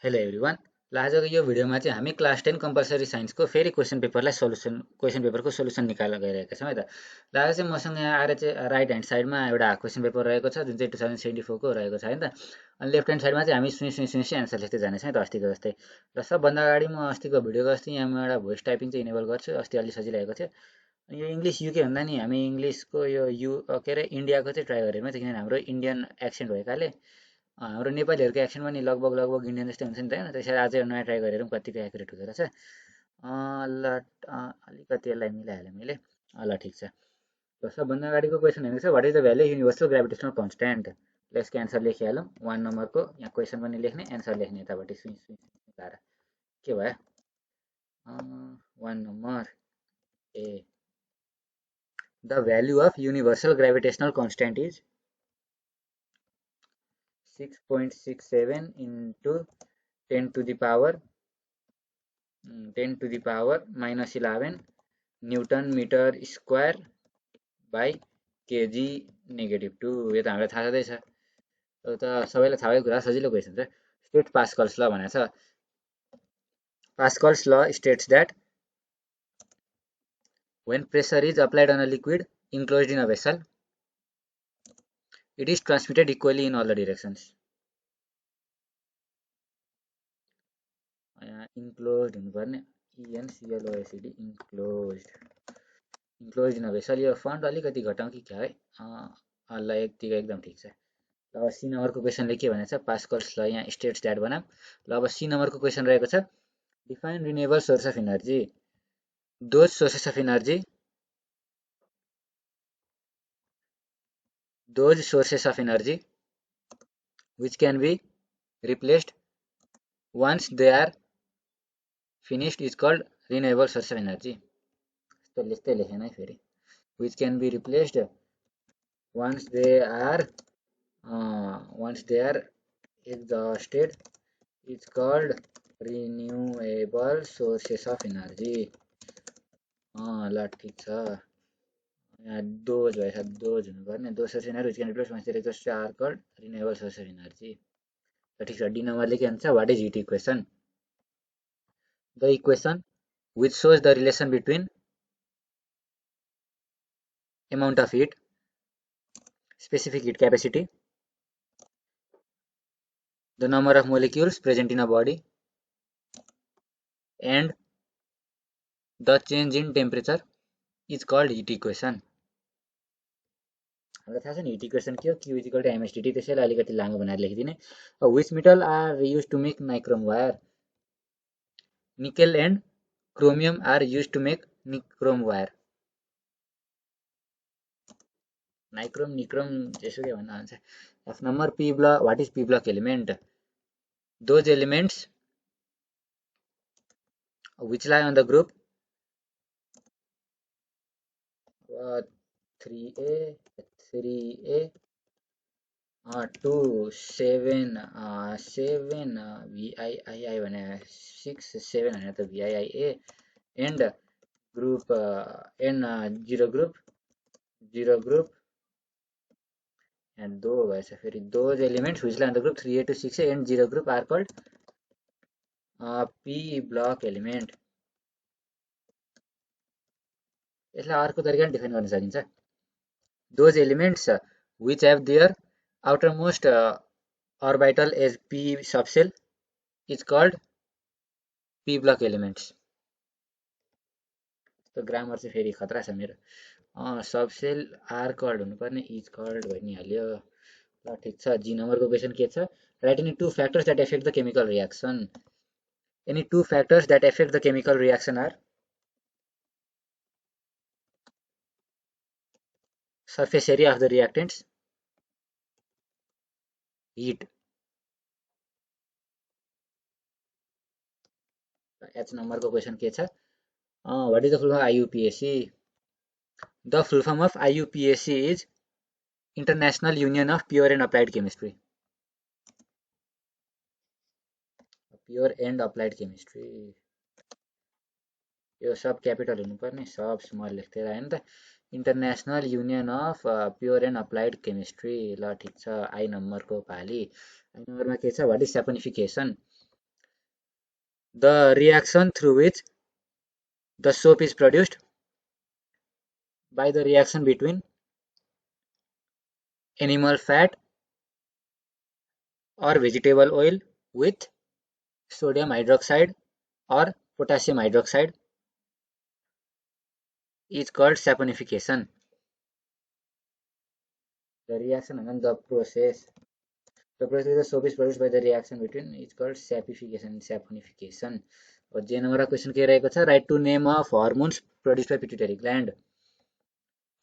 Hello everyone. ल आजको यो भिडियोमा चाहिँ हामी क्लास 10 कम्पलसरी साइन्सको फेरि क्वेसन पेपरको सोल्युसन निकालेर गइरहेका छौँ है त। ल आज चाहिँ मसँग यहाँ आएर चाहिँ राइट ह्यान्ड साइडमा एउटा क्वेसन पेपर रहेको छ जुन चाहिँ 2074को रहेको छ होइन त। अनि लेफ्ट ह्यान्ड साइडमा चाहिँ हामी सुई एन्सर लेख्दै जानेछौँ है त अस्तिको जस्तै। र सबभन्दा अगाडि म अस्तिको भिडियोको जस्तै यहाँ म एउटा भोइस टाइपिङ चाहिँ इनेबल गर्छु। अस्ति अलि सजिलो थियो। अनि यो इङ्ग्लिस युके भन्दा नि हामी इङ्ग्लिसको यो के अरे इन्डियाको चाहिँ ट्राई गरेर किनभने हाम्रो इन्डियन एक्सेन्ट भएकाले हाम्रो नेपालीहरूको एक्सन पनि लगभग इन्डियन जस्तै हुन्छ नि त होइन। त्यसरी आज नयाँ ट्राई गरेर कतिको एक्युरेट हुँदो रहेछ। ल अलिकति यसलाई मिलाइहालेँ मैले। ल ठिक छ। ल सबभन्दा अगाडिको क्वेसन हेर्नु छ, what is the value universal gravitational constant. ल यसको एन्सर लेखिहालौँ। 1 नम्बरको यहाँ क्वेसन पनि लेख्ने, एन्सर लेख्ने यतापट्टि सुई सुई मिलाएर। के भयो? 1 नम्बर ए, the value of universal gravitational constant is 6.67 into 10 to the power 11 newton metre square by KG -2। यो त हामीलाई थाहा छँदैछ। यो त सबैलाई थाहा भएको कुरा, सजिलो क्वेसन छ। स्टेट पास्कल्स ल भनेको छ। पास्कल्स ल states that when pressure is applied on a liquid enclosed in a vessel, it is transmitted equally in all the directions. Enclosed हुनुपर्ने, इएनसिएलओएसइडी इन्क्लोज्ड इन अ भेसल। यो फन्ट अलिकति घटाउँ कि क्या है? ल यतिको एकदम ठिक छ। ल अब सी नम्बरको क्वेसनले के भनेको छ, पास्कल्स ल यहाँ स्टेट्स द्याट बनाऊँ। ल अब सी नम्बरको क्वेसन रहेको छ, define renewable source of energy. Those sources of energy which can be replaced once they are finished is called renewable source of energy. तो लेख्दै लेखेन है फेरि। which can be replaced once they are exhausted is called renewable sources of energy. ल ठिक छ। यहाँ those भएछ, those हुनुपर्ने, those source energy which can replace once they are exhausted are called renewable source of energy. ल ठिक छ। D नम्बरले के भन्छ, what is heat equation. The equation which shows the relation between amount of heat, specific heat capacity, the number of molecules present in a body, and the change in temperature is called heat equation. हामीलाई थाहा छ नि hit equation के हो, Q = mSdt। त्यसैले अलिकति लामो बनाएर लेखिदिने। which metal are used to make nichrome wire? Nickel and chromium are used to make nichrome wire. Nichrome nichrome जेसुकै भन्दा हुन्छ। F number p block, what is p block element? Those elements which lie on the group 3a 2 7 VIII भने 6 7 भने त VIIA and group n 0 group and दो भएछ फेरि। those elements which lie on the group 3a to 6a and 0 group are called p block element. यसलाई अर्को तरिकाले define गर्न सकिन्छ। those elements which have their outermost orbital as p subshell is called p block elements. तो grammar चाहिँ फेरि खतरा छ मेरो। सबसेल आर कल्ड हुनुपर्ने, इज कल्ड भइहाल्यो। ल ठिक छ। जी नम्बरको क्वेसन के छ, right any two factors that affect the chemical reaction. Any two factors that affect the chemical reaction are surface area of the reactants, heat. H नम्बरको question के छ, what is the full form of IUPAC? The full form of IUPAC is International Union of Pure and Applied Chemistry. Pure and Applied Chemistry यो सब capital हुनुपर्ने, सब small लेख्दै आयो नि त। International union of pure and applied chemistry. ल ठिक छ। I नम्बरको पाली। आई नम्बरमा के छ, what is saponification. The reaction through which the soap is produced by the reaction between animal fat or vegetable oil with sodium hydroxide or potassium hydroxide is called saponification. The reaction and the process. The process the soap is produced by the reaction between is called sapification and saponification. और जे number question के रहेको छ write two name of hormones produced by pituitary gland.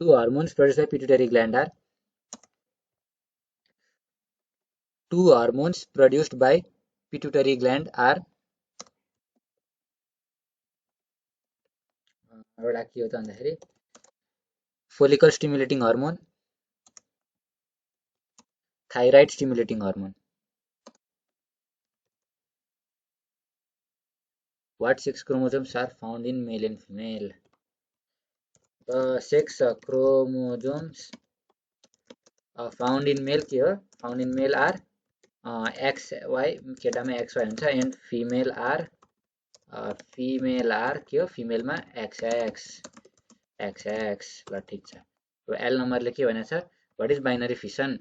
Two hormones produced by pituitary gland are two hormones produced by pituitary gland are एउटा के हो त भन्दाखेरि follicle stimulating hormone, thyroid stimulating hormone. What sex chromosomes are found in male and female? The sex chromosomes found in male के हो? Found in male are XY, केटामा XY हुन्छ, and female are के हो? Female मा XX. ल ठीक छ. अब L नम्बरले के भनेछ? What is binary fission?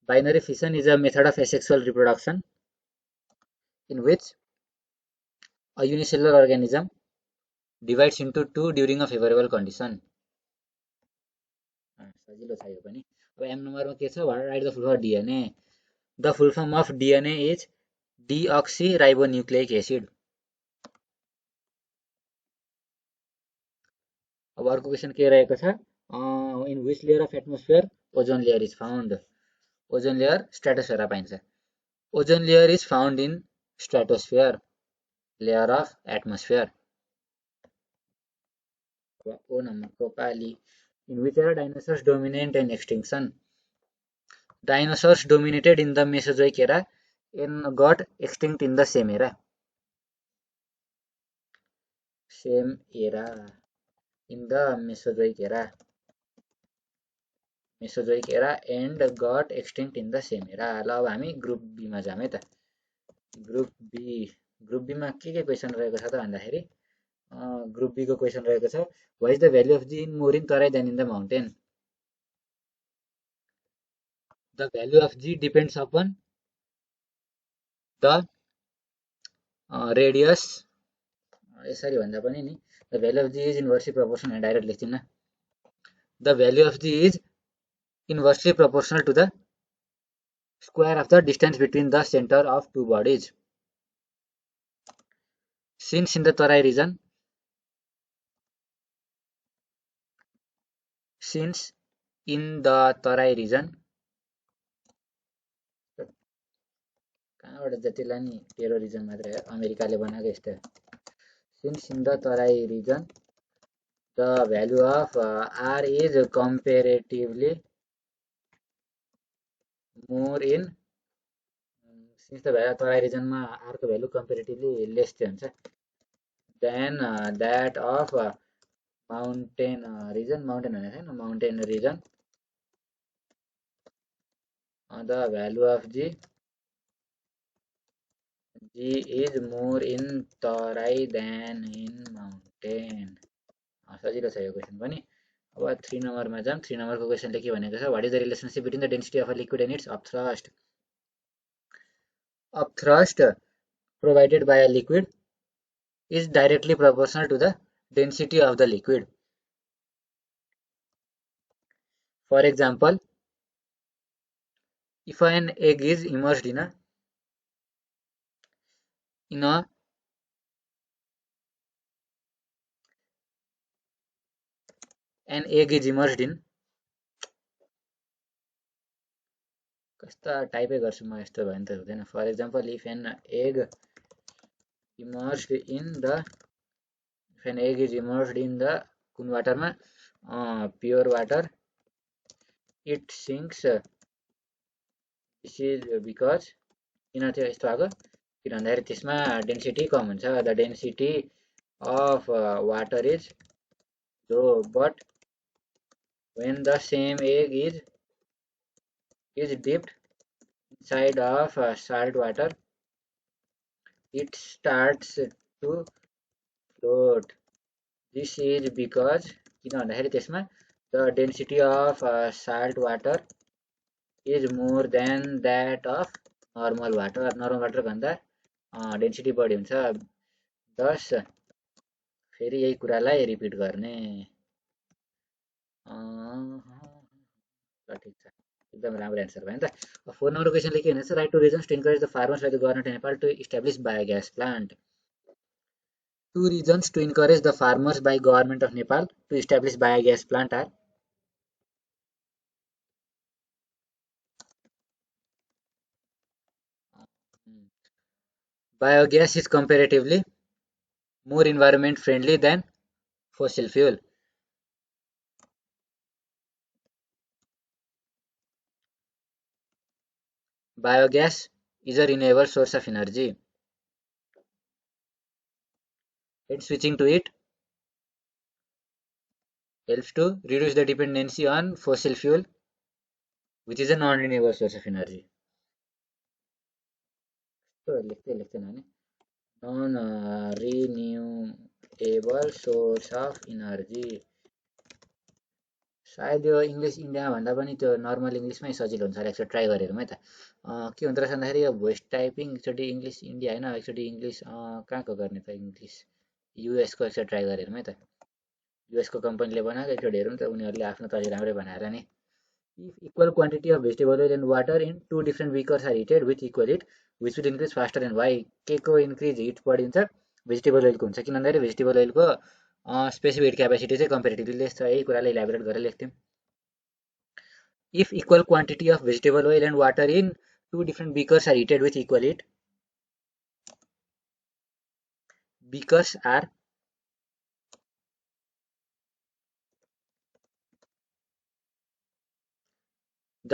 Binary fission is a method of asexual reproduction in which a unicellular organism divides into two during a favorable condition. सजिलो छ यो पनि. अब M नम्बरमा के छ? Write the full form of DNA. The full form of DNA is deoxyribonucleic acid. अब अर्को क्वेशन के रहेको छ? In which layer of atmosphere ozone layer is found? Ozone layer stratosphere पाइन्छ. Ozone layer is found in stratosphere, layer of atmosphere. O नम्बरको पाली. In which era dinosaurs dominate in extinction? Dinosaurs dominated in the Mesozoic era and got extinct in the same era. Same era. In the Mesozoic era. Mesozoic era and got extinct in the same era. ल अब हामी group be मा जाम है त. Group be मा के question रहेको छ त भन्दाखेरि ग्रुप बी को क्वेशन रहेको छ what is the value of g in more in Terai than in the mountain. The value of g depends upon the radius. यसरी भन्दा पनि नि the value of g is inversely proportional. Direct लेख्दिन न. The value of g is inversely proportional to the square of the distance between the center of two bodies. Since in the Tarai region, कहाँबाट जतिलाई नि तेरो reason मात्रै हो, अमेरिकाले बनाएको यस्तो. Since in the Tarai region, the value of R is comparatively more in. Since the Tarai region मा R को भ्यालु comparatively less चाहिँ हुन्छ than that of mountain region. Mountain भनेको छैन, mountain region. The value of G is more in Tarai than in mountain. सजिलो छ यो question पनि. अब 3 नम्बरमा जाम. 3 नम्बरको क्वेशनले के भनेको छ? What is the relationship between the density of a liquid and it's upthrust? Upthrust provided by a liquid is directly proportional to the density of the liquid. For example, if an egg is immersed in a an egg is immersed in कस्ता टाइपै गर्छु म यस्तो भयो भने त हुँदैन. For example, if an egg immersed in the कुन वाटरमा pure water it sinks. This is because किन थियो यस्तो भएको? किन भन्दाखेरि त्यसमा डेन्सिटी कम हुन्छ. The density of water is low, but when the same egg is dipped inside of salt water, it starts to float. This is because किन भन्दाखेरि त्यसमा the density of salt water is more than that of normal water. Normal water भन्दा density बढी हुन्छ. दस फेरि यही कुरालाई रिपिट गर्ने. ल ठिक छ, एकदम राम्रो एन्सर भयो नि त. 4 नम्बर क्वेसनले के भनेछ, write two reasons to encourage the farmers by the government Nepal to establish biogas plant. 2 reasons to encourage the farmers by government of Nepal to establish biogas plant are biogas is comparatively more environment friendly than fossil fuel. Biogas is a renewable source of energy, and switching to it helps to reduce the dependency on fossil fuel, which is a non-renewable source of energy. So, non-renewable source of energy. सायद यो English इन्डियामा भन्दा पनि त्यो normal इङ्ग्लिसमै सजिलो हुन्छ होला. एकचोटि ट्राई गरेर है त. के हुँदो रहेछ भन्दाखेरि यो भोइस टाइपिङ एकचोटि इङ्ग्लिस इन्डिया होइन, एकचोटि इङ्ग्लिस कहाँको गर्ने त, इङ्ग्लिस युएसको एकचोटि ट्राई गरेर है त. युएसको कम्पनीले बनाएको, एकचोटि हेरौँ त उनीहरूले आफ्नो तरिका राम्रै बनाएर नि. If equal quantity of vegetable oil and water in two different beakers are heated with equal heat, which will increase faster and why? के को इन्क्रिज हिट बढी हुन्छ? भेजिटेबल ओइलको हुन्छ. किन भन्दाखेरि भेजिटेबल ओइलको स्पेसिफिक हिट क्यापेसिटी चाहिँ कम्पेरिटिभली लेस छ. यही कुरालाई इलाबोरेट गरेर लेख्थ्यौँ. If equal quantity of vegetable oil and water in two different beakers are heated with equal heat, beakers are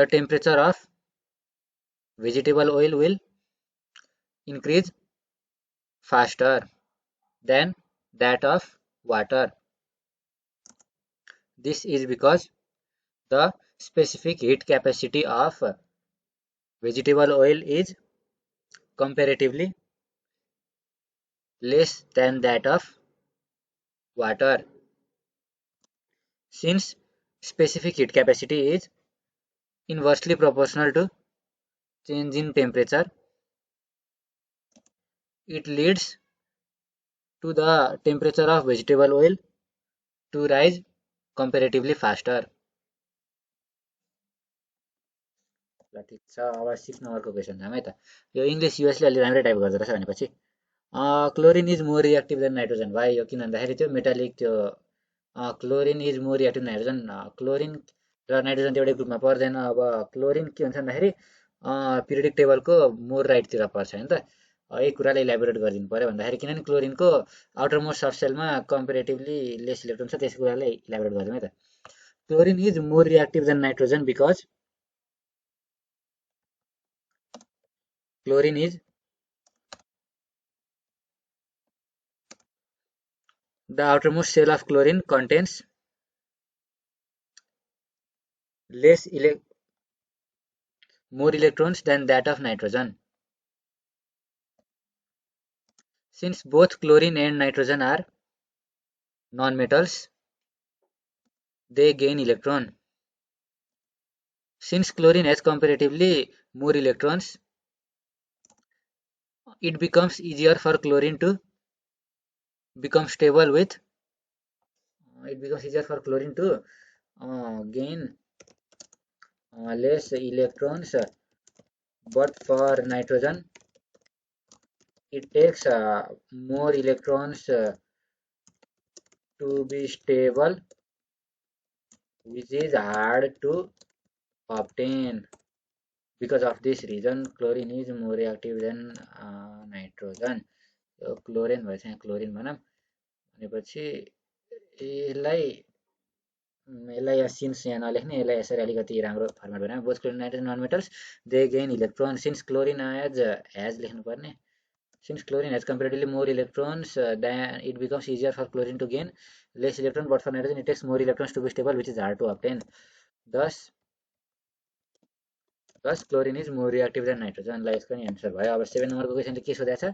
the temperature of vegetable oil will increase faster than that of water. This is because the specific heat capacity of vegetable oil is comparatively less than that of water. Since specific heat capacity is inversely proportional to change in temperature, it leads to the temperature of vegetable oil to rise comparatively faster. ल ठिक छ. अब 6 नम्बरको question जाम है त. यो English युएसले अलि राम्रै टाइप गर्दो रहेछ भनेपछि chlorine is more reactive than nitrogen. भाइ यो किन भन्दाखेरि त्यो मेटालिक त्यो chlorine is more reactive nitrogen. Chlorine र नाइट्रोजन एउटै ग्रुपमा पर्दैन. अब क्लोरिन के हुन्छ भन्दाखेरि पिरियडिक टेबलको मोर राइटतिर पर्छ होइन त. यही कुरालाई इलाबोरेट गरिदिनु पऱ्यो भन्दाखेरि, किनभने क्लोरिनको आउटर मोस्ट सब सेलमा कम्पेरेटिभली लेस इलेक्ट्रोन छ. त्यस कुरालाई इलाबोरेट गरिदिउँ है त. Chlorine is more reactive than nitrogen because chlorine is the outermost shell of chlorine contains more electrons than that of nitrogen. Since both chlorine and nitrogen are non-metals, they gain electron. Since chlorine has comparatively more electrons, it becomes easier for chlorine to become stable with gain less electrons. But for nitrogen, it takes more electrons to be stable, which is hard to obtain. Because of this reason, chlorine is more reactive than nitrogen. So chlorine भएछ यहाँ chlorine भनौँ भनेपछि यसलाई since यहाँ नलेख्ने, यसलाई यसरी अलिकति राम्रो फर्मेट बनायो. Both chlorine nitrogen non metals they gain electron. Since chlorine has लेख्नुपर्ने. Since chlorine has comparatively more electrons, then it becomes easier for chlorine to gain less electrons, but for nitrogen it takes more electrons to be stable, which is hard to obtain. Thus, Thus chlorine is more reactive than nitrogen. ल यसको नि answer भयो। अब 7 नम्बरको question के सोधेको छ,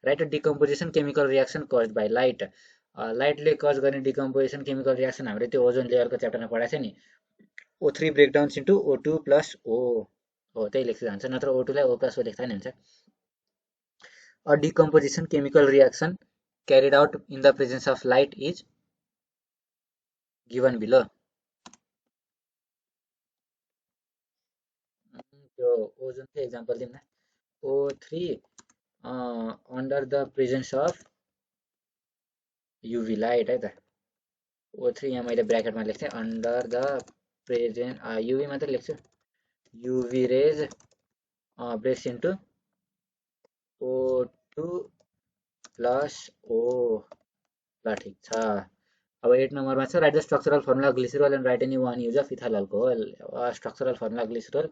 write a decomposition chemical reaction caused by light. लाइटले कज गर्ने डिकम्पोजिसन केमिकल रियाक्सन हामीले त्यो ओजोन लेयरको च्याप्टरमा पढाएको छ नि, O3 breakdowns into O2 plus O हो, त्यही लेख्छु जान्छ, नत्र O2 लाई O प्लस O लेख्दा नि हुन्छ। A decomposition chemical reaction carried out in the presence of light is given below. त्यो ओजोनको एक्जाम्पल दिउँ न, O3 under the presence of UV light है त। O3 यहाँ मैले ब्र्याकेटमा लेख्थेँ, अन्डर द प्रेजेन्ट UV मात्र लेख्छु, UV rays breaks into O2 plus O। ल ठिक छ। अब 8 नम्बरमा छ, write the structural formula glycerol and write any one use of ethyl alcohol. Structural formula glycerol,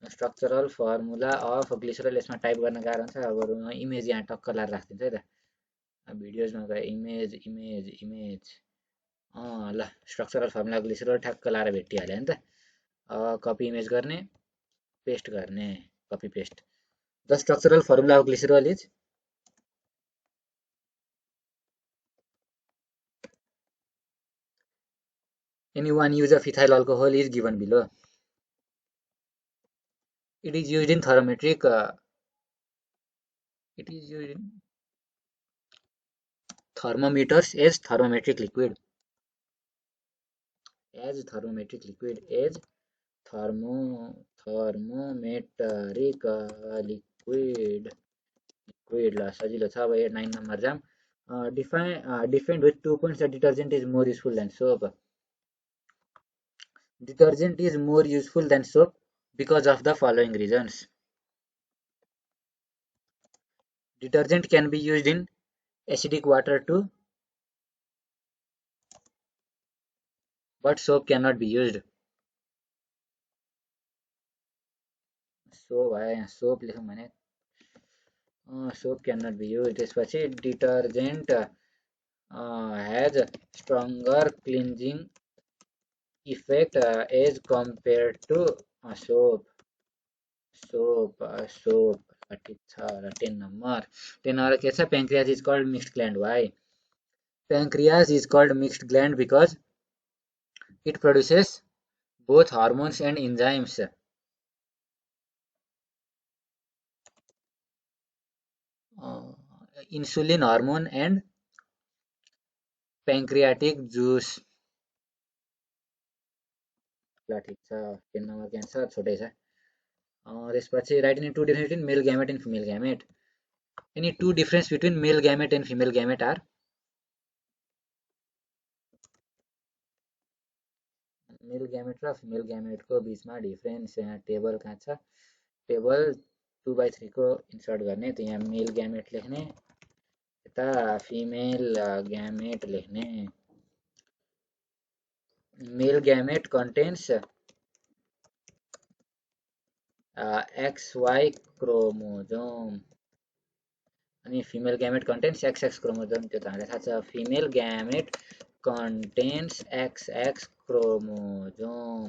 structural formula of glycerol, यसमा type गर्न गाह्रो हुन्छ। अब इमेज यहाँ टक्क लाएर राखिदिन्छ है त, भिडियोजमा गए इमेज इमेज इमेज ल स्ट्रक्चरल फर्मुला ग्लिसरल ठ्याक्क लाएर भेटिहाल्यो नि त। कपी इमेज गर्ने, पेस्ट गर्ने, copy paste. The structural formula of glycerol is any one use of ethyl alcohol is given below. It is used in thermometric it is used in thermometers as thermometric liquid, as thermometric liquid, as thermometric liquid liquid ल सजिलो छ। अब 9 number jam, define with 2 points that detergent is more useful than soap. Detergent is more useful than soap because of the following reasons. Detergent can be used in acidic water too, but soap cannot be used. So why soap लेखौँ भने soap cannot be used। त्यसपछि detergent has stronger cleansing effect as compared to soap। soap ठिक छ र 10 number के छ, pancreas is called mixed gland. Why? Pancreas is called mixed gland because it produces both hormones and enzymes. Insulin hormone and pancreatic juice। ल ठिक छ, 10 number answer छोटै छ। त्यसपछि write any two difference between male gamete and female gamete. Any two difference between male gamete and female gamete are, male gamete र female gamete को बीचमा difference यहाँ टेबल कहाँ छ, टेबल 2/3 को इन्सर्ट गर्ने, त यहाँ मेल गैमेट लेख्ने, यता फिमेल गैमेट लेख्ने। Male gamete contains XY chromosome अनि female gamete contains XX chromosome. त्यो त हामीलाई थाहा छ, female gamete contains XX chromosome.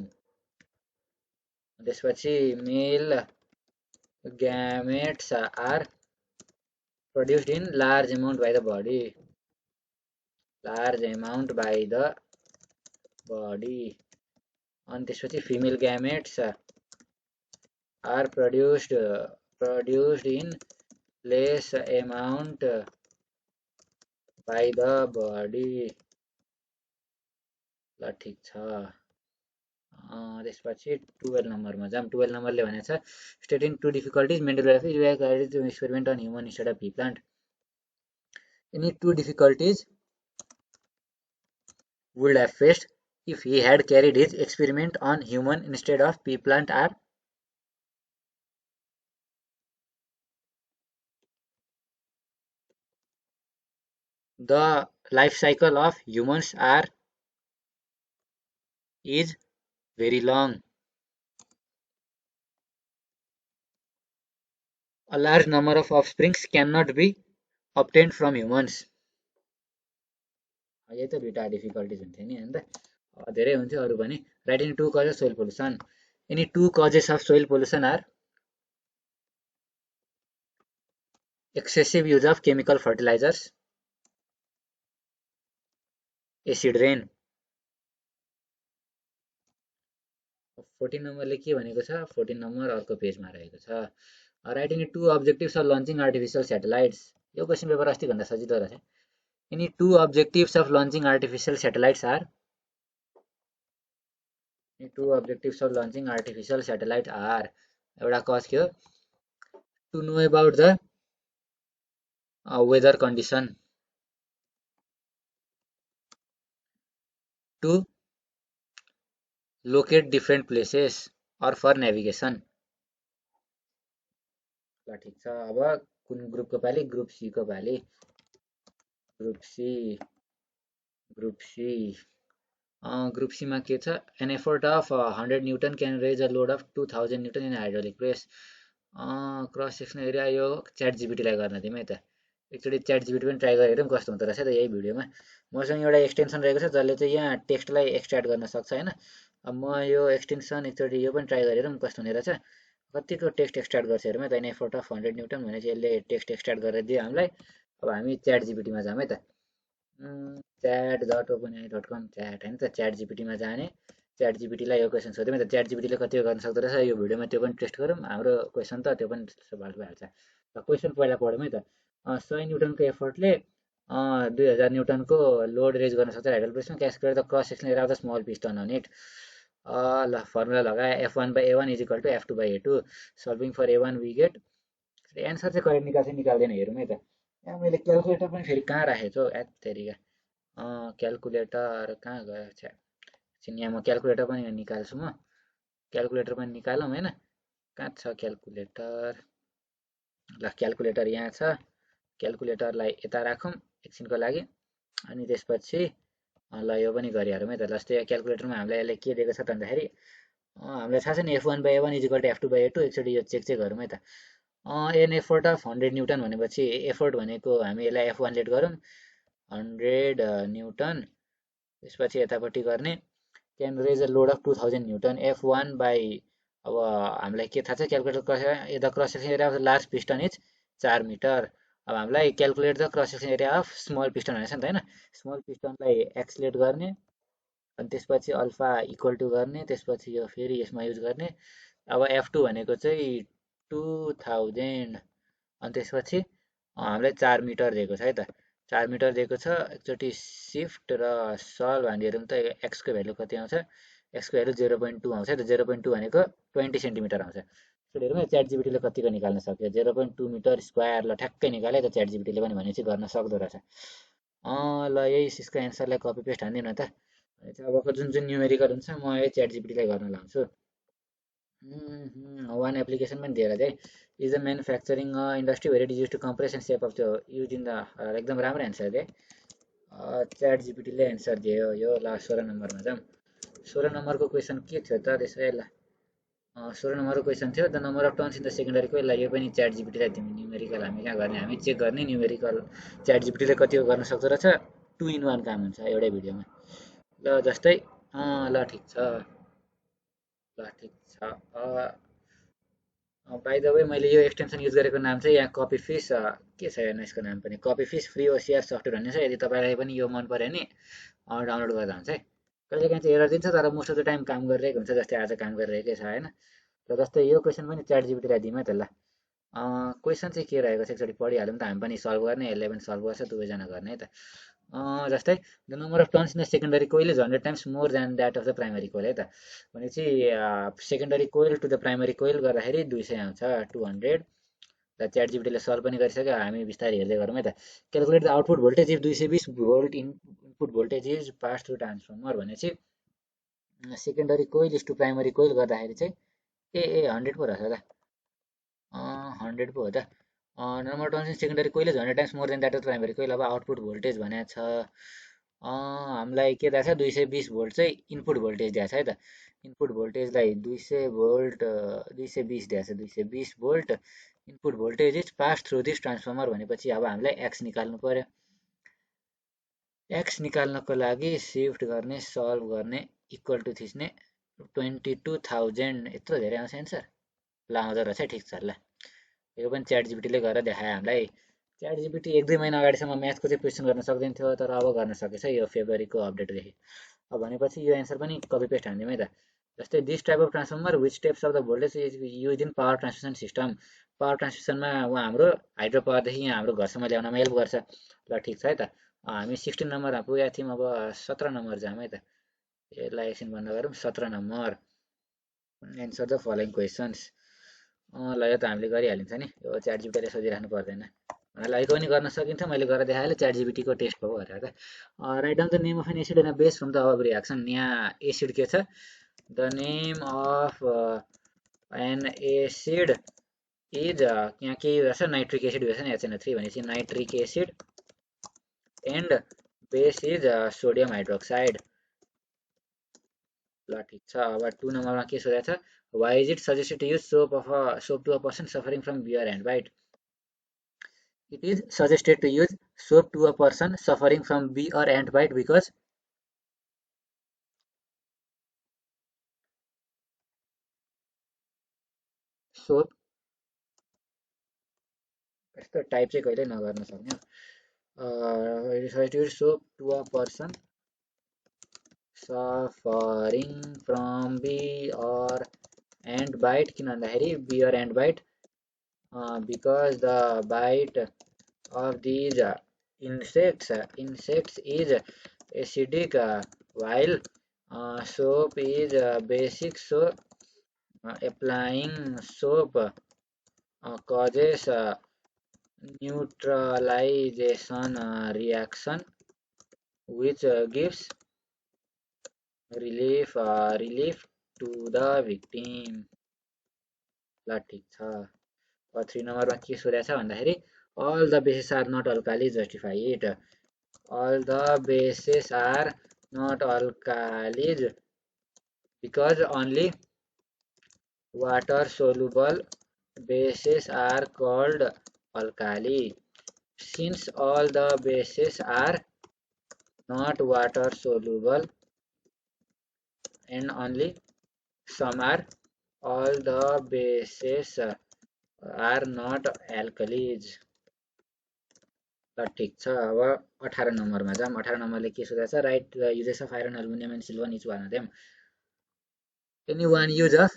त्यसपछि male gametes are produced in large amount by the body, large amount by the body। अनि त्यसपछि female gametes are produced in less amount by the body। ल ठिक छ। त्यसपछि 12 नम्बरमा जाम। 12 नम्बरले भनेको छ स्टेटिङ टू डिफिकल्टिज मेन्डलग्राफी required to experiment on human instead of pea plant. Any two difficulties would have faced if he had carried his experiment on human instead of pea plant are, the life cycle of humans is very long. A large number of offsprings cannot be obtained from humans. यही त दुईटा difficulties हुन्थ्यो नि, अन्त धेरै हुन्थ्यो अरू पनि। Write in two cause soil pollution. Any two causes of soil pollution are excessive use of chemical fertilizers, acid rain. 14 नम्बरले के भनेको छ 14 नम्बर अर्को पेजमा रहेको छ right any two objectives of launching artificial satellites यो क्वेसन पेपर अस्ति भन्दा सजिलो रहेछ any two objectives of launching artificial satellites are any two objectives of launching artificial satellite are एउटा कज के हो to know about the weather condition to locate different places or for navigation ल ठीक छ अब कुन ग्रुपको पाली ग्रुप सी को पाली ग्रुप सी मा के छ an effort of 100 Newton can raise a load of 2000 Newton in hydraulic press cross sectional area यो च्याट जीपीटी लाई गर्न दिउँ है त एकचोटि च्याट जीपीटी पनि ट्राई गरेर हेरौँ कस्तो हुँदो रहेछ त यही भिडियोमा मसँग एउटा एक्सटेन्सन रहेको छ जसले चाहिँ यहाँ टेक्स्टलाई एक्सट्र्याक्ट गर्न सक्छ हैन अब म यो एक्सटेन्सन एकचोटि यो पनि ट्राई गरेर कस्तो हुने रहेछ कतिको टेक्स्ट एक्सट्र्याक्ट गर्छ हेरौँ है त एन एफोर्ट अफ 100 न्युटन भने चाहिँ यसले टेक्स्ट एक्सट्र्याक्ट गरेर दियो हामीलाई अब हामी च्याट जीपीटीमा जाम है त chat.openai.com च्याट हैन त च्याट जीपीटीमा जाने च्याट जीपीटीलाई यो क्वेसन सोध्यौँ त च्याट जीपीटीले कति गर्न सक्दो रहेछ यो भिडियोमा त्यो पनि टेस्ट गरौँ हाम्रो क्वेसन त त्यो पनि सवाल भइहाल्छ ल क्वेसन पहिला पढौँ है त 100 न्युटनको एफोर्टले 2000 न्युटनको लोड रेज गर्न सक्छ हाइड्रोल प्रेसमा calculate the cross sectional area of the small piston on it ल फर्मुला लगाए F1/A1 is equal to F2/A2 solving for A1 we get answer चाहिँ कहिले निकाल्छ निकाल्दैन हेरौँ है त यहाँ मैले क्यालकुलेटर पनि फेरि कहाँ राखेको छु एत्तेरिका क्यालकुलेटर कहाँ गयो एकछिन यहाँ म क्यालकुलेटर पनि निकाल्छु म क्यालकुलेटर पनि निकालौँ हैन कहाँ छ क्यालकुलेटर ल क्यालकुलेटर यहाँ छ क्यालकुलेटरलाई यता राखौँ एकछिनको लागि अनि त्यसपछि ल यो पनि गरिहालौँ है त जस्तै क्यालकुलेटरमा हामीलाई यसले के दिएको छ भन्दाखेरि हामीलाई थाहा छ नि F1/A1 is equal to F2/A2 एकचोटि यो चेक चाहिँ गरौँ है त एन एफोर्ट अफ 100 न्युटन भनेपछि एफोर्ट भनेको हामी यसलाई F1 लेट गरौँ 100 न्युटन त्यसपछि यतापट्टि गर्ने can raise a load of 2000 newton F1 by अब हामीलाई के थाहा छ क्यालकुलेटर यता cross section area of large piston is 4 metre अब हामीलाई calculate the cross section area of small piston भनेको छ नि त हैन स्मल पिस्टनलाई एक्सलेट गर्ने अनि त्यसपछि अल्फा इक्वल टु गर्ने त्यसपछि यो फेरि यसमा युज गर्ने अब F2 भनेको चाहिँ 2000 अनि त्यसपछि हामीलाई 4 मिटर दिएको छ है त 4 मिटर दिएको छ एकचोटि सिफ्ट र सल्भ हानिहेरौँ त एक्सको भ्यालु कति आउँछ एक्सको भ्यालु 0.2 आउँछ है त 0.2 भनेको 20 सेन्टिमिटर आउँछ हेरौँ है च्याट जीपीटीले कतिको निकाल्न सक्यो 0.2 मिटर स्क्वायर ल ठ्याक्कै निकाले त च्याट जीपीटीले पनि भनेपछि गर्न सक्दो रहेछ ल यही यसको एन्सरलाई कपी पेस्ट हान्दिउँ न त अबको जुन जुन न्युमेरिकल हुन्छ म यही च्याट जीपीटीलाई गर्न लाउँछु वान एप्लिकेसन पनि दिएर चाहिँ is the manufacturing industry very it is use to compress and shape of त्यो युज इन द एकदम राम्रो एन्सर दिए च्याट जीपीटीले एन्सर दियो यो ल 16 नम्बरमा जाउँ 16 नम्बरको क्वेसन के थियो त त्यसो ल 16 नम्बरको क्वेसन थियो the number of turns in the secondary coil यो पनि च्याट जीपीटीलाई दिउँ न्युमेरिकल हामी कहाँ गर्ने हामी चेक गर्ने न्युमेरिकल च्याट जीपीटीले कतिको गर्न सक्दो रहेछ 2 in 1 काम हुन्छ एउटै भिडियोमा ल जस्तै ल ठिक छ बाइ द वे मैले यो एक्सटेन्सन युज गरेको नाम चाहिँ यहाँ कपी फिस के छ हेर्नु यसको नाम पनि कपी फिस फ्री ओसिआर सफ्टवेयर भन्ने छ यदि तपाईँलाई पनि यो मन पर्यो भने डाउनलोड गर्दा हुन्छ है कहिलेकाहीँ चाहिँ एरर दिन्छ तर मोस्ट अफ द टाइम काम गरिरहेको हुन्छ जस्तै आज काम गरिरहेकै छ होइन र जस्तै यो क्वेसन पनि च्याट जीपीटीलाई दिउँ है त ल क्वेसन चाहिँ के रहेको छ एकचोटि पढिहालौँ त हामी पनि सल्भ गर्ने यसले पनि सल्भ गर्छ दुवैजना गर्ने है त जस्तै the number of turns in the secondary coil is 100 times more than that of the primary coil है त भनेपछि secondary coil to the primary coil गर्दाखेरि 200 आउँछ 200 र च्याट जीपीटीले सल्भ पनि गरिसक्यो हामी बिस्तारै हेर्दै गरौँ है त calculate the output voltage if 220 volt input voltage is pass through transformer भनेपछि secondary coil is to primary coil गर्दाखेरि चाहिँ ए 100 पो रहेछ त 100 पो हो त number turns in secondary coil is 100 times more than that of primary coil अब आउटपुट भोल्टेज भनेको छ हामीलाई के थाहा छ 220 भोल्ट चाहिँ इनपुट भोल्टेज दिएको छ है त इनपुट भोल्टेजलाई 200 भोल्ट 220 दिएको छ 220 volt input voltage is pass through this transformer भनेपछि अब हामीलाई एक्स निकाल्नु पर्यो एक्स निकाल्नको लागि सिफ्ट गर्ने सल्भ गर्ने इक्वल टु थिच्ने 22,000 यत्रो धेरै आउँछ एन्सर ल आउँदो रहेछ ठिक छ ल यो पनि च्याट जिपिटीले गरेर देखायो हामीलाई च्याट जिपिटी 1-2 महिना अगाडिसम्म म्याथको चाहिँ क्वेसन गर्न सक्दैन थियो तर अब गर्न सकेछ यो फेब्रुअरीको अपडेटदेखि अब भनेपछि यो एन्सर पनि कपी पेस्ट हानिदिउँ है त जस्तै this type of transformer which steps of the voltage is use in power transmission system पावर ट्रान्समिसनमा उहाँ हाम्रो हाइड्रो पावरदेखि यहाँ हाम्रो घरसम्म ल्याउनमा हेल्प गर्छ ल ठिक छ है त हामी 16 नम्बरमा पुगेका थियौँ अब 17 नम्बर जाउँ है त यसलाई एकछिन बन्द गरौँ 17 number answer the following questions ल यो त हामीले गरिहालिन्छ नि यो च्याट जिपिटीले सोधिराख्नु पर्दैन लाइक पनि गर्न सकिन्छ मैले गरेर देखाएँ च्याट जिपिटीको टेस्ट भयो भनेर त write down the name of an acid and base from the अब रियाक्सन यहाँ एसिड के छ the name of an acid is यहाँ के युज गर्छ नाइट्रिक एसिड युज गर्छ HNO3 भनेपछि nitric acid and base is sodium hydroxide ल ठिक छ अब 2 नम्बरमा के सोधेको छ why is it suggested to use soap to a person suffering from bear and bite It is suggested to use soap to a person suffering from bee or ant bite because soap यस्तो type चाहिँ कहिले नगर्न सक्ने it is suggested to use soap to a person suffering from bee or ant bite किन भन्दाखेरि bee or ant bite because the bite of these insects is acidic while soap is basic so applying soap causes neutralization reaction which gives relief to the victim ल ठिक छ 3 नम्बरमा के सोधेको छ भन्दाखेरि all the bases are not alkali justify it all the bases are not alkalis because only water soluble bases are called alkali since all the bases are not water soluble and only some are all the bases are not alkalis ल ठिक छ अब 18 नम्बरमा जाम 18 नम्बरले के सोधेको छ write the uses of iron aluminium and silver each one of them any one use of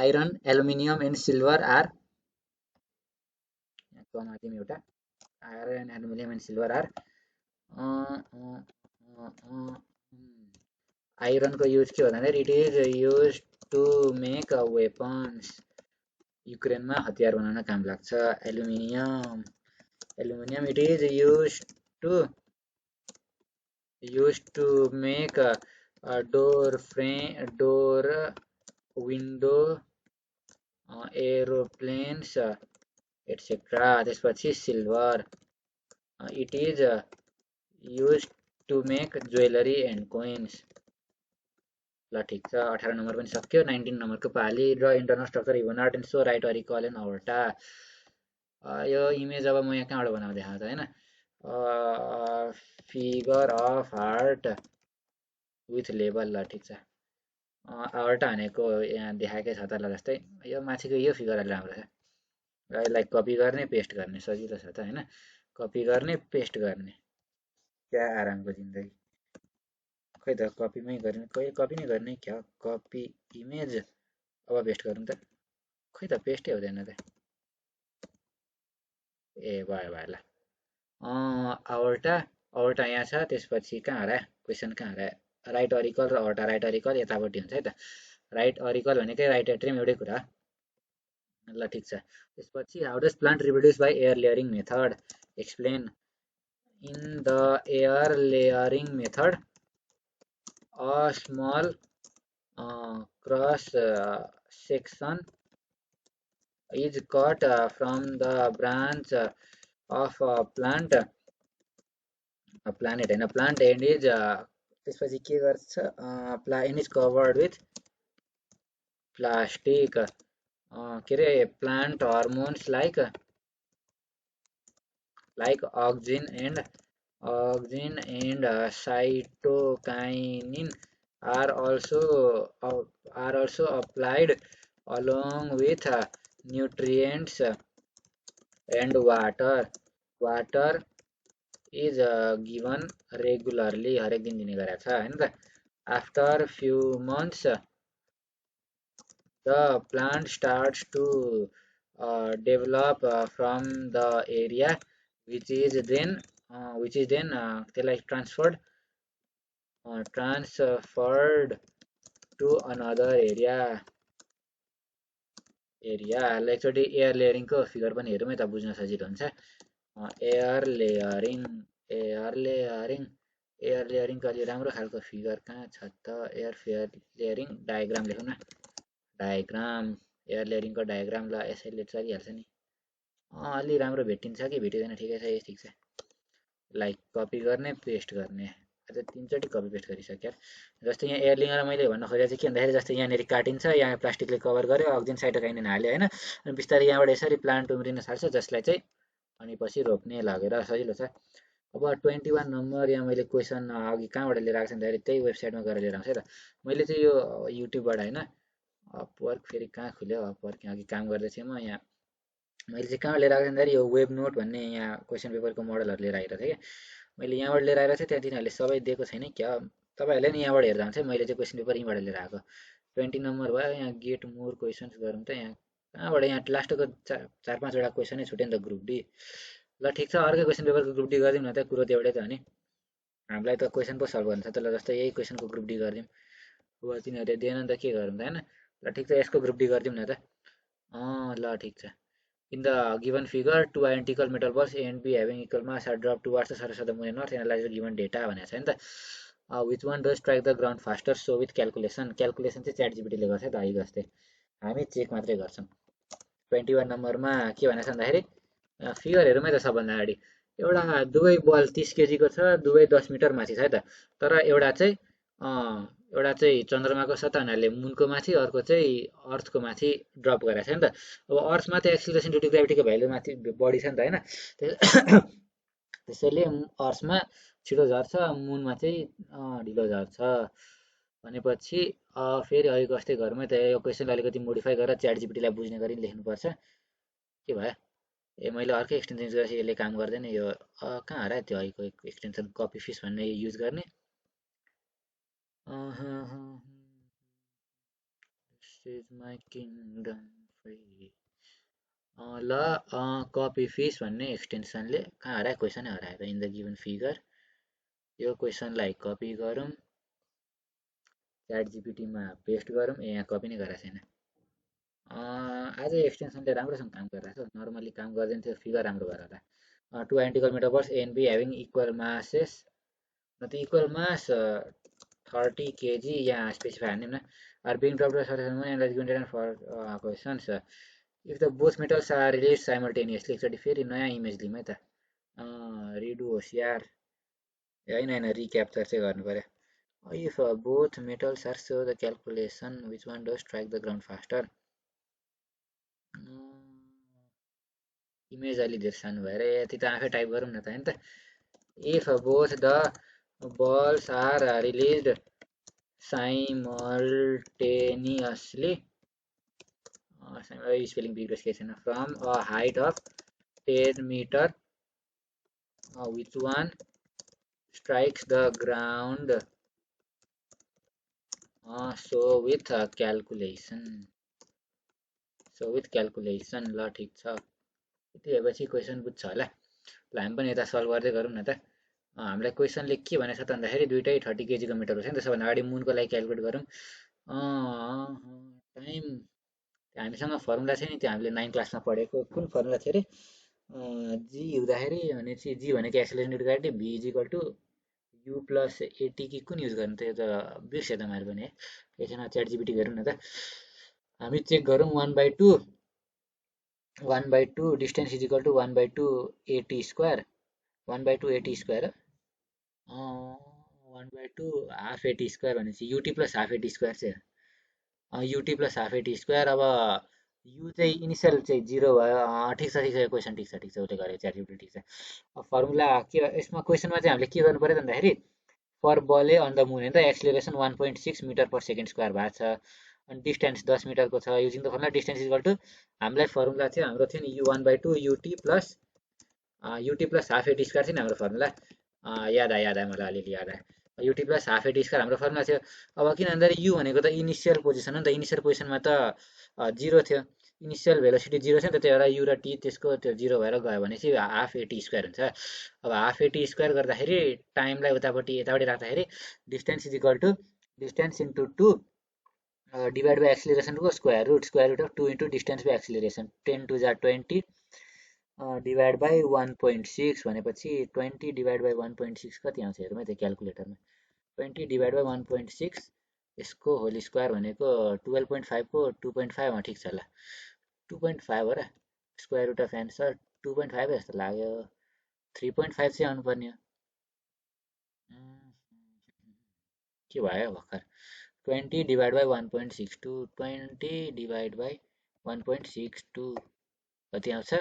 iron aluminium and silver are comma दिउँ एउटा iron aluminium and silver are आइरनको युज के हो भन्दाखेरि it is use to make weapons युक्रेनमा हतियार बनाउन काम लाग्छ aluminium it is used to make a door frame door window aeroplanes etc त्यसपछि silver it is used to make jewelry and coins ल ठिक छ 18 नम्बर पनि सक्यो 19 नम्बरको पाली ड्र इन्टरनल स्ट्रक्चर इभोनार्ट and so right or equal and अवर्टा यो इमेज अब म यहाँ कहाँबाट बनाउँदै देखाएको हैन figure of heart with label ल ठिक छ अवर्टा भनेको यहाँ देखाएकै छ त ल जस्तै यो माथिको यो फिगरले राम्रो छ यसलाई कपी गर्ने पेस्ट गर्ने सजिलो छ त हैन कपी गर्ने पेस्ट गर्ने क्या आरामको जिन्दगी खै त कपीमै गर्ने कहिले कपी नै गर्ने क्या कपी इमेज अब पेस्ट गरौँ त खै त पेस्टै हुँदैन त ए भयो भयो ल अवर्टा यहाँ छ त्यसपछि कहाँ हरा क्वेसन कहाँ हरा राइट अरिकल र अवर्टा राइट अरिकल यतापट्टि हुन्छ है त राइट अरिकल भनेकै राइट एट्रियम एउटै कुरा ल ठिक छ त्यसपछि how does plant reproduce by air layering method explain in the air layering method a small cross section is cut from the branch of a plant planet and a plant end is त्यसपछि के गर्छ end is covered with plastic के रे plant hormones like oxygen and cytokinin are also applied along with nutrients and water. Water is given regularly, हरेक दिन दिने गरेको छ हैन त. After few months the plant starts to develop from the area which is then त्यसलाई transferred to another area लाई एकचोटि एयर लेयरिङ को फिगर पनि हेरौँ है त बुझ्न सजिलो हुन्छ. Air layering air layering air layering को अलि राम्रो खालको फिगर कहाँ छ त. एयर लेयरिङ डायग्राम लेखौँ न. डायग्राम एयर लेयरिङ को डायग्राम ल यसैले चलिहाल्छ नि. अलि राम्रो भेटिन्छ कि भेटिँदैन ठिकै छ. यही ठिक छ. लाइक कपी गर्ने पेस्ट गर्ने अझ 3 चोटि कपी पेस्ट गरिसक्यो. जस्तै यहाँ एयर लिएर मैले भन्न खोजेको चाहिँ के भन्दाखेरि जस्तै यहाँनिर काटिन्छ, यहाँ प्लास्टिकले कभर गर्यो, अक्सिजन साइटोकाइनिन हाल्यो हैन, अनि बिस्तारै यहाँबाट यसरी प्लान्ट उम्रिन थाल्छ जसलाई चाहिँ अनि पछि रोप्ने लगेर सजिलो छ. अब 21 नम्बर यहाँ मैले क्वेसन अघि कहाँबाट लिएर आएको छु भन्दाखेरि त्यही वेबसाइटमा गएर लिएर आउँछ है त. मैले चाहिँ यो युट्युबबाट हैन अपवर्क फेरि कहाँ खुल्यो अपवर्क अघि काम गर्दै थिएँ म यहाँ. मैले चाहिँ कहाँ लिएर आएको छु भन्दाखेरि यो वेब नोट भन्ने यहाँ क्वेसन पेपरको मोडलहरू लिएर आइरहेको थिएँ कि. मैले यहाँबाट लिएर आएर चाहिँ त्यहाँ तिनीहरूले सबै दिएको छैन क्या. तपाईँहरूले नि यहाँबाट हेर्दा हुन्छ. मैले चाहिँ क्वेसन पेपर यहीँबाट लिएर आएको. 20 नम्बर भयो. यहाँ गेट मोर क्वेसन्स गरौँ त. यहाँ कहाँबाट यहाँ लास्टको 4-5वटा क्वेसनै छुट्यो नि त ग्रुप डी. ल ठिक छ, अर्कै क्वेसन पेपरको ग्रुप डी गरिदिउँ न त. कुरो त एउटै त हो नि. हामीलाई त क्वेसन पो सल्भ गर्नु छ त. ल जस्तै यही क्वेसनको ग्रुप डी गरिदिउँ. अब तिनीहरूले दिएन नि त के गरौँ त हैन. ल ठिक छ, यसको ग्रुप डी गरिदिउँ न त. ल ठिक छ. In the given figure, two identical metal balls A and B having equal mass are dropped towards the surface of the moon and Earth. Analyze the given data भनेको छ नि त. Which one does strike the ground faster? So with calculation. Calculation चाहिँ chat GPT ले गर्छ त अहिले जस्तै. हामी चेक मात्रै गर्छौँ. 21 नम्बरमा के भनेको छ भन्दाखेरि फिगर हेरौँ है त. सबभन्दा अगाडि एउटा दुवै बल 30 केजीको छ, दुवै 10 मिटर माथि छ है त. तर एउटा चाहिँ चन्द्रमाको सतह हुनाले मुनको माथि, अर्को चाहिँ अर्थको माथि ड्रप गरेको छ नि त. अब अर्थमा त एक्सिलरेसन ड्यु टु ग्राभिटीको भ्यालु माथि बढी छ नि त हैन. त्यसैले अर्थमा छिटो झर्छ, मुनमा चाहिँ ढिलो झर्छ भनेपछि फेरि अघिको जस्तै घरमै त यो क्वेसनलाई अलिकति मोडिफाई गरेर च्याट जीपीटीलाई बुझ्ने गरी लेख्नुपर्छ. के भयो? ए मैले अर्कै एक्सटेन्सन युज गरेपछि यसले काम गर्दैन. यो कहाँ हरायो त्यो अघिको एक्सटेन्सन कपी फिस भन्ने युज गर्ने. This is my kingdom free. ल कपी फिस भन्ने एक्सटेन्सनले कहाँ हरायो? क्वेसनै हरायो त. इन द गिभन फिगर यो क्वेसनलाई कपी गरौँ, च्याट जीपीटीमा पेस्ट गरौँ. यहाँ कपी नै गराएको छैन. आज एक्सटेन्सनले राम्रोसँग काम गरिरहेको छ. नर्मली काम गर्दैन थियो, फिगर राम्रो गरेर होला. Two identical metal balls A and B having equal masses, न त इक्वल मास 30 केजी यहाँ स्पेसिफाई हान्यौँ न. Are being dropped and for questions. If the both metals are release simultaneously. एकचोटि फेरि नयाँ इमेज लिउँ है त. रिडु होस् यार. होइन रिक्याप्चर चाहिँ गर्नु पर्यो. If both metals are so the calculation which one does strike the ground faster. Image अलि धेरै सानो भएर यति त आफै टाइप गरौँ न त हैन त. If both the balls are released simultaneously spelling big छैन from a height of 10 meter, which one strikes the ground so with calculation. ल ठिक छ. यति भएपछि क्वेसन बुझ्छ होला. ल हामी पनि यता सल्भ गर्दै गरौँ न त. हामीलाई क्वेसनले के भनेको छ त भन्दाखेरि दुइटै 30 केजीको मिटरहरू छ नि त. सबभन्दा अगाडि मुनको लागि क्यालकुलेट गरौँ. टाइम हामीसँग फर्मुला छ नि, त्यो हामीले 9 क्लासमा पढेको. कुन फर्मुला थियो अरे? जी हुँदाखेरि भनेपछि जी भनेको acceleration due to gravity, v is equal to u plus at कि कुन युज गर्नु? त्यो त बिर्स्यो त मैले पनि है. एकछिन च्याट जीपीटी गरौँ न त. हामी चेक गरौँ. 1/2 distance is equal to 1/2 a t square. 1/2 a t square 1/2 half eighty square भनेपछि u t plus half eighty square चाहिँ u t plus half eighty square. अब यु चाहिँ इनिसियल चाहिँ 0 भयो. ठिक छ क्वेसन ठिक छ उसले गरेको च्याट जीपीटी ठिक छ. फर्मुला के यसमा क्वेसनमा चाहिँ हामीले के गर्नु पर्यो भन्दाखेरि फर बले अन द मुन होइन त acceleration 1.6 metre per second square भएको छ अनि डिस्टेन्स 10 मिटरको छ using the formula distance equal to हामीलाई फर्मुला थियो हाम्रो थियो नि u1/2 ut plus half eighty square थियो नि हाम्रो फर्मुला याद आयो मलाई अलिअलि याद आयो UT plus half eighty square हाम्रो फर्मुला थियो अब किन भन्दाखेरि यु भनेको त इनिसियल पोजिसन हो नि त इनिसियल पोजिसनमा त जिरो थियो इनिसियल भेलोसिटी जिरो छ नि त त्यही भएर यु र टी त्यसको त्यो जिरो भएर गयो भने चाहिँ हाफ एटी स्क्वायर हुन्छ अब हाफ एटी स्क्वायर गर्दाखेरि टाइमलाई उतापट्टि यतापट्टि राख्दाखेरि distance is equal to distance into two divide by एक्सिलरेसनको square root of two into distance by acceleration 10 two जा 20 डिभाइड बाई 1.6 भनेपछि 20 डिभाइड बाई 1.6 कति आउँछ हेरौँ है त्यो क्यालकुलेटरमा 20 डिभाइड बाई 1.6 यसको होल स्क्वायर भनेको 12.5 को 2.5 ठिक छ ल 2.5 हो र स्क्वायर रुट अफ एन्सर 2.5 जस्तो लाग्यो 3.5 चाहिँ आउनुपर्ने हो के भयो भर्खर 20 डिभाइड बाई 1.62 20 डिभाइड बाई 1.62 कति आउँछ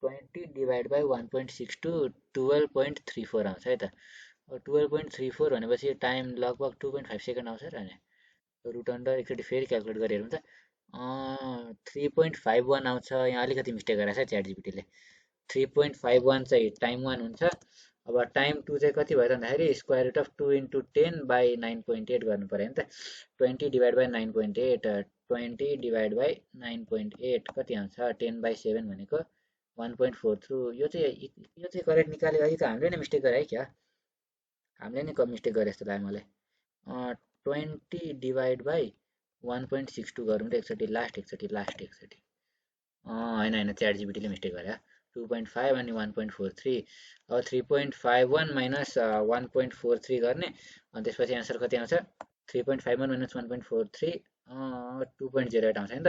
20 डिभाइड बाई 1.62 12.34 आउँछ है त 12.34 भनेपछि टाइम लगभग 2.5 सेकेन्ड आउँछ र नि रुट अन्डर एकचोटि फेरि क्यालकुलेट गरेर हुन्छ 3.51 आउँछ यहाँ अलिकति मिस्टेक गरेछ च्याट जिपिटीले 3.51 चाहिँ टाइम 1 हुन्छ अब टाइम 2 चाहिँ कति भयो भन्दाखेरि square root of 2 into 10 by 9.8 गर्नु पऱ्यो नि त 20 डिभाइड बाई 9.8 20 डिभाइड बाई 9.8 कति आउँछ 10 बाई 7 भनेको 1.4 थ्रु यो चाहिँ करेक्ट निकाल्यो है त हामीले नै मिस्टेक गरे है क्या हामीले नै मिस्टेक गरे जस्तो लाग्यो मलाई 20 डिभाइड बाई 1.62 गरौँ त एकचोटि लास्ट एकचोटि होइन च्याट जिपिटीले मिस्टेक गरे 2.5 अनि 1.43 अब 3.51 माइनस 1.43 गर्ने अनि त्यसपछि एन्सर कति आउँछ 3.51 माइनस 1.43 2.08 आउँछ नि त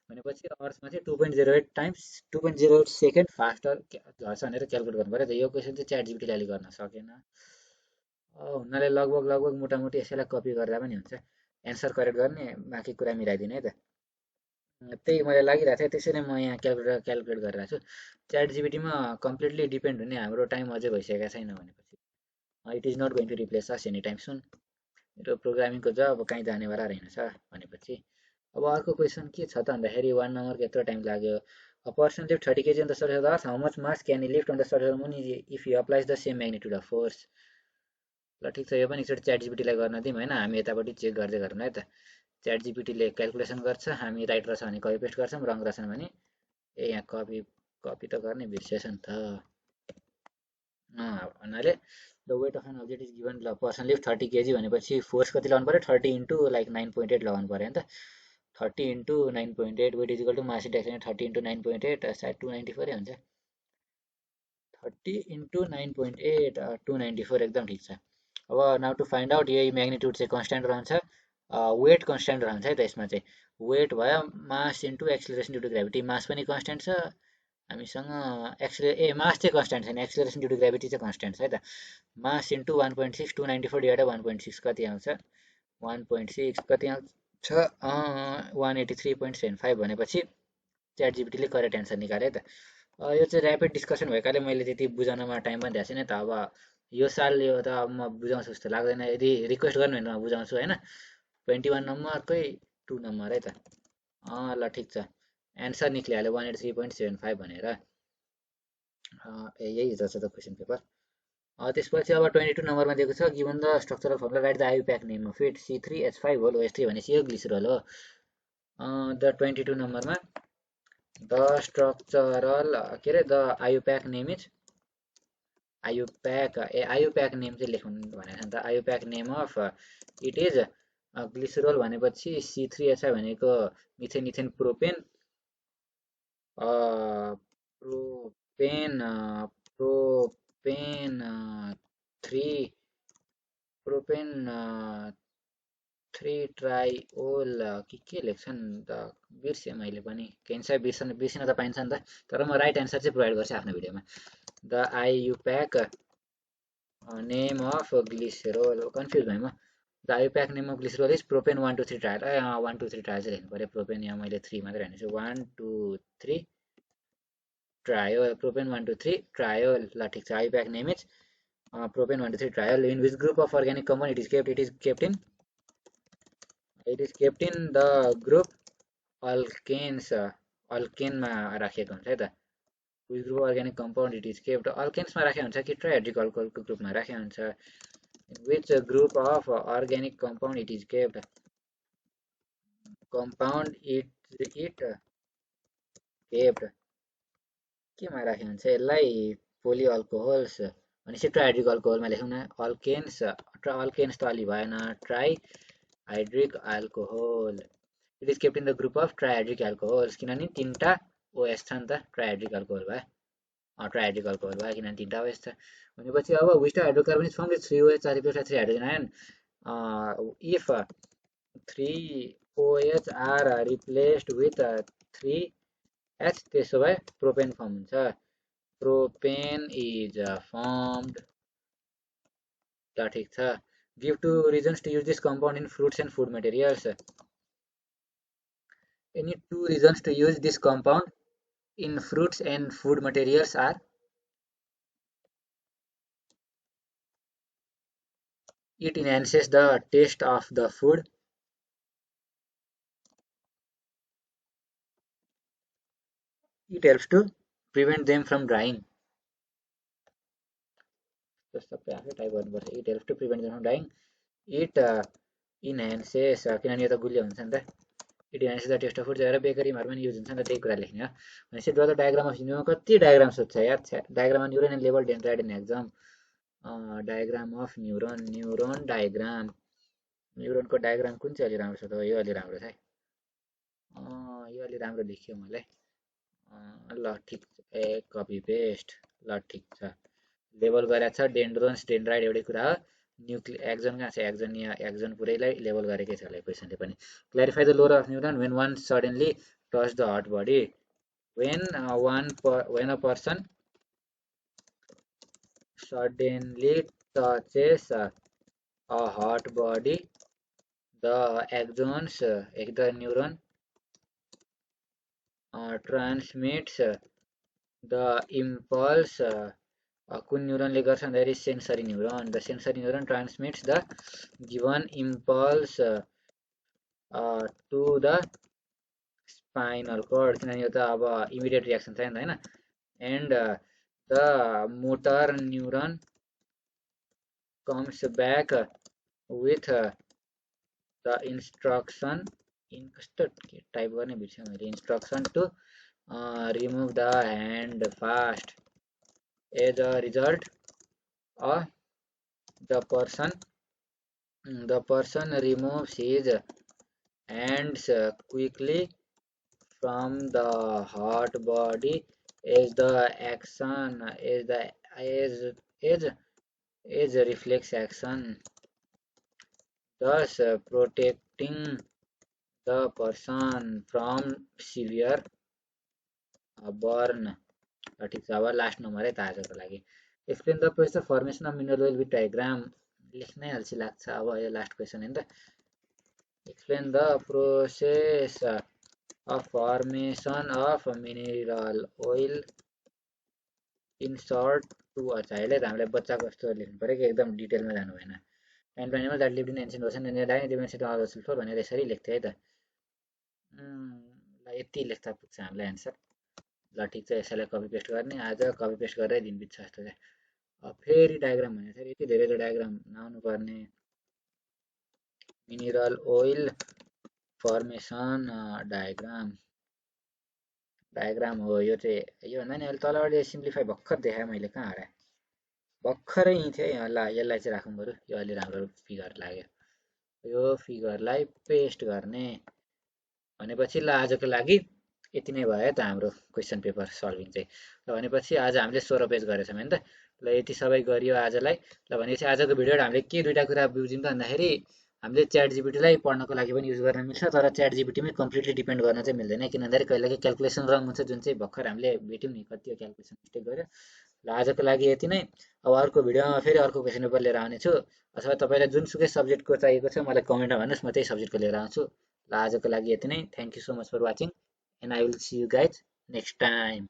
भनेपछि अर्थमा चाहिँ 2.08 टाइम्स 2.08 सेकेन्ड फास्टर झर्छ भनेर क्यालकुलेट गर्नु पऱ्यो त यो क्वेसन चाहिँ च्याट जिपिटीले अहिले गर्न सकेन हुनाले लगभग मोटामोटी यसैलाई कपी गर्दा पनि हुन्छ एन्सर करेक्ट गर्ने बाँकी कुरा मिलाइदिने है त त्यही मलाई लागिरहेको थियो त्यसैले म यहाँ क्यालकुलेट गरिरहेको छु च्याट जिपिटीमा कम्प्लिटली डिपेन्ड हुने हाम्रो टाइम अझै भइसकेको छैन भनेपछि it is not going to replace us any time soon मेरो प्रोग्रामिङको जब कहीँ जानेवाला रहेनछ भनेपछि अब अर्को क्वेसन के छ त भन्दाखेरि 1 नम्बरको यत्रो टाइम लाग्यो A person lift 30 kg on the surface of the earth. How much mass can he lift on the surface of the moon if he applies the same magnitude of force? ल ठिक छ यो पनि एकचोटि chat जिपिटीलाई गर्न दिउँ होइन हामी यतापट्टि चेक गर्दै गरौँ है त च्याट जिपिटीले क्यालकुलेसन गर्छ हामी राइट रहेछ भने कपी पेस्ट गर्छौँ रङ रहेछ भने यहाँ कपी त गर्ने बिर्सेछ नि त भन्नाले the weight of an object is given ल पर्सन लिफ्ट 30 kg भनेपछि फोर्स कति लगाउनु पऱ्यो 30 इन्टु लाइक 9.8 लगाउनु पऱ्यो नि त 30 into 9.8 weight is equal to mass into 30 into 9.8 सायद 294 हुन्छ 30 इन्टु 9.8 294 एकदम ठिक छ अब नाउ टु फाइन्ड आउट यही म्याग्निट्युड चाहिँ कन्स्ट्यान्ट रहन्छ वेट कन्स्ट्यान्ट रहन्छ है त यसमा चाहिँ वेट भयो mass into acceleration due to gravity mass पनि कन्स्ट्यान्ट छ हामीसँग मास चाहिँ कन्स्ट्यान्ट छैन एक्सिलरेसन ड्यु टु ग्राभिटी चाहिँ कन्स्ट्यान्ट छ है त मास इन्टु 1.6 294 डिभाइडेड 1.6 कति आउँछ 1.6 कति आउँछ 183.75 भनेपछि च्याट जिपिटीले करेक्ट एन्सर निकाले है त यो चाहिँ ऱ्यापिड डिस्कसन भएकाले मैले त्यति बुझाउनमा टाइम पनि दिएको छैन त अब यो साल यो त म बुझाउँछु जस्तो लाग्दैन यदि रिक्वेस्ट गर्नु भने म बुझाउँछु होइन 21 नम्बरकै 2 नम्बर है त ल ठिक छ एन्सर निक्लिहाल्यो 183.75 भनेर यही रहेछ त क्वेसन पेपर त्यसपछि अब 22 नम्बरमा दिएको छ given the structural formula write the IUPAC name of it C3H5 होल OH3 भनेपछि यो ग्लिसरोल हो द 22 नम्बरमा द स्ट्रक्चरल के अरे the IUPAC name is IUPAC name चाहिँ लेख्नु भनेको छ नि त IUPAC name of it is glycerol भनेपछि C3H5 भनेको methane ethane propane propane 3 triol के लेख्छन् त बिर्सेँ मैले पनि केही बिर्सिन त पाइन्छ नि त तर म राइट एन्सर चाहिँ प्रोभाइड गर्छु आफ्नो भिडियोमा the IUPAC name of glycerol confuse भएँ म the IUPAC name of glycerol is propane 1 2 3 triol 1 2 3 triol चाहिँ लेख्नु पऱ्यो प्रोपेन यहाँ मैले 3 मात्रै हाल्नेछु 1 2 3 ट्रायल प्रोपेन 1 2 3 ट्रायल ल ठिक छ आयुप्याक name is Propane 1 to 3 trial. In which group of organic compound it is kept? It is kept in the group alkanes. Alkane राखेको हुन्छ है त. Which group organic compound it is kept? Alkanes मा राखेको हुन्छ कि triadic alcohol को group मा राखेको हुन्छ? In which group of organic compound it is kept? Compound it kept केमा राखेको हुन्छ यसलाई? पोलिअल्कोहोल्स भनेपछि ट्राइहाइड्रिक अल्कोहलमा लेखौँ न. अल्केन्स अल्केन्स त अलि भएन. Trihydric alcohol. It is kept in the group of trihydric alcohols किनभने तीनटा ओएस छ नि त. ट्राइहाइड्रिक अल्कोहल भयो. ट्राइहाइड्रिक अल्कोहल भयो किनभने तीनटा ओएस छ भनेपछि अब which hydrocarbon is from 3 OH are replaced by 3 hydrogen ion. If 3 OH are replaced with 3 H त्यसो भए प्रोपेन फर्म हुन्छ. Propane is formed. ल ठीक छ. Give two reasons to use this compound in fruits and food materials. Any 2 reasons to use this compound in fruits and food materials are: it enhances the taste of the food, it helps to prevent them from drying. सबै आफै type गर्नुपर्छ. it helps to prevent them from drying. it enhances किनभने यो त गुलियो हुन्छ नि त. it enhances the taste of food जरा बेकरीमा पनि युज हुन्छ नि त. त्यही कुरा लेख्ने हो भनेपछि draw the diagram of neuron. कति डायग्राम सोध्छ यार. Diagram of neuron and label dendrite in exam. Diagram of neuron diagram. न्यूरोनको डायग्राम कुन चाहिँ अलि राम्रो छ त? यो अलि राम्रो छ है. यो अलि राम्रो देखियो मलाई. ल ठिक. Copy paste. ल ठिक छ. लेबल गरेको छ. डेन्ड्रोन्स डेन्ड्राइड एउटै कुरा हो. एक्जन कहाँ छ? एक्जन यहाँ. एक्जन पुरैलाई लेबल गरेकै छ होला क्वेसनले पनि. Clarify the role of neuron when one suddenly touch the hot body. when a person suddenly touches a hot body, the axons, the neuron transmits the impulse. कुन न्यूरोनले गर्छ भन्दा is sensory neuron. The sensory neuron transmits the given impulse to the spinal cord किनभने यो त अब immediate reaction छैन हैन. And the motor neuron comes back with the instruction in type गर्ने बिर्सेँ मैले. instruction to remove the hand fast. As a result, the person removes his hands quickly from the hot body as the action is a reflex action, thus protecting the person from severe burn. ठिक छ. अब last number है त आजको लागि. Explain the process of formation of mineral oil with diagram. लेख्नै अल्छी लाग्छ. अब यो लास्ट क्वेसन हैन त. Explain the process of formation of mineral oil in short too. अच्छा यसले त हामीलाई बच्चाको जस्तो लेख्नु पऱ्यो कि एकदम डिटेलमा जानु भएन. And animal that lived in ancient ocean and dying density of sulphur भनेर यसरी लेख्थ्यो है त. ल यति लेख्दा पुग्छ हामीलाई एन्सर. ल ठिक छ. यसैलाई कपी पेस्ट गर्ने. आज कपी पेस्ट गरेरै दिन बित्छ जस्तो छ. फेरि डायग्राम भने फेरि यति धेरै त डायग्राम नआउनु पर्ने. मिनरल ओइल फर्मेसन डायग्राम हो यो चाहिँ. यो भन्दा नि अहिले तलबाट सिम्प्लिफाई भर्खर देखाएँ मैले. कहाँ हराएँ? भर्खरै यहीँ थियो है. ल यसलाई चाहिँ राखौँ बरु. यो अलि राम्रो फिगर लाग्यो. यो फिगरलाई पेस्ट गर्ने भनेपछि ल आजको लागि यति नै भयो त हाम्रो क्वेसन पेपर सल्भिङ चाहिँ. ल भनेपछि आज हामीले 16 पेज गरेछौँ हैन त. ल यति सबै गरियो आजलाई. ल भनेपछि आजको भिडियोबाट हामीले के दुईटा कुरा बुझ्यौँ त भन्दाखेरि हामीले च्याट जीपीटीलाई पढ्नको लागि पनि युज गर्न मिल्छ. तर च्याट जीपीटीमै कम्प्लिटली डिपेन्ड गर्न चाहिँ मिल्दैन किनभने कहिलेकाहीँ क्याल्कुलेसन रङ हुन्छ जुन चाहिँ भर्खर हामीले भेट्यौँ नि. कति क्याल्कुलेसन मिस्टेक गर्यो. ल आजको लागि यति नै. अब अर्को भिडियोमा फेरि अर्को क्वेसन पेपर लिएर आउनेछु. अथवा तपाईँलाई जुनसुकै सब्जेक्टको चाहिएको छ मलाई कमेन्टमा भन्नुहोस्. म त्यही सब्जेक्टको लिएर आउँछु. ल आजको लागि यति नै. Thank you so much for watching and I will see you guys next time.